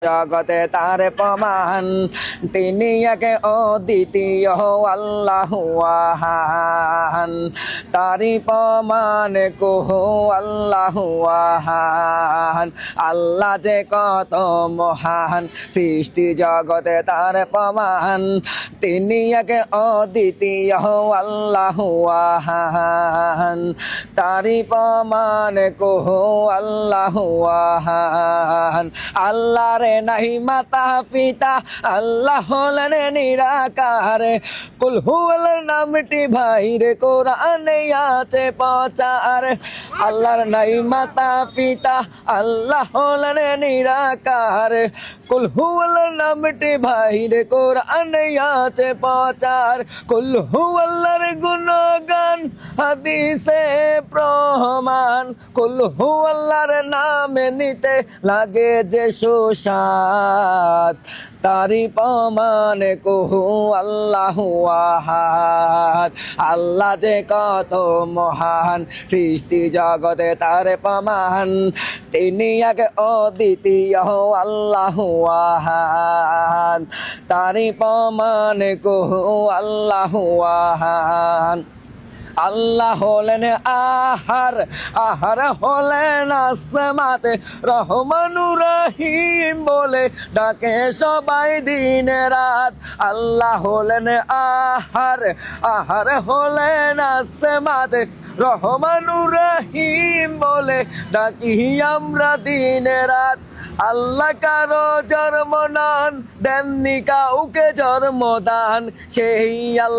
জগতে তার প্রমাণ, তিনি একে অদ্বিতীয় আল্লাহু আহান। তারি প্রমাণ কুহু আল্লাহু আহান। আল্লাহ যে কত মহান, সৃষ্টি জগতে তার প্রমাণ, তিনি একে অদ্বিতীয় আল্লাহু আহান। তারি প্রমাণ কুহু আল্লাহু আহান। আল্লাহর নাই মাতা পিতা, আল্লাহ হলেন নিরাকার। কুল হুয়াল্লাহর নামটি ভাইরে কোরআনে আছে প্রচার। আল্লাহর নাই মাতা পিতা, আল্লাহ হলেন নিরাকার। কুল হুয়াল্লাহর নামটি ভাইরে কোরআনে আছে প্রচার। কুল হুয়াল্লাহর গুণগান হাদিসে প্রমাণ। কুল হুয়াল্লাহর নামে নিতে লাগে যে সুস্বাদ, তারি প্রমাণ কুহু আল্লাহু আহাদ। আল্লাহ যে কত মহান, সৃষ্টি জগতে তার প্রমাণ, তিনি এক অদ্বিতীয় আল্লাহু আহাদ। তারি প্রমাণ কুহু আল্লাহু আহাদ। আল্লাহ হলেন আহার, আহার হলেন আসমাতে, রহমানুর রহিম বলে ডাকে সবাই দিন রাত। আল্লাহ হলেন আহার, আহার হলেন আসমাতে, রহমানুর রহিম বলে ডাকি আমরা দিন রাত। আল্লাহ কারো জন্ম নন, দেননি কাউকে জন্মদান, সেই আল্লাহ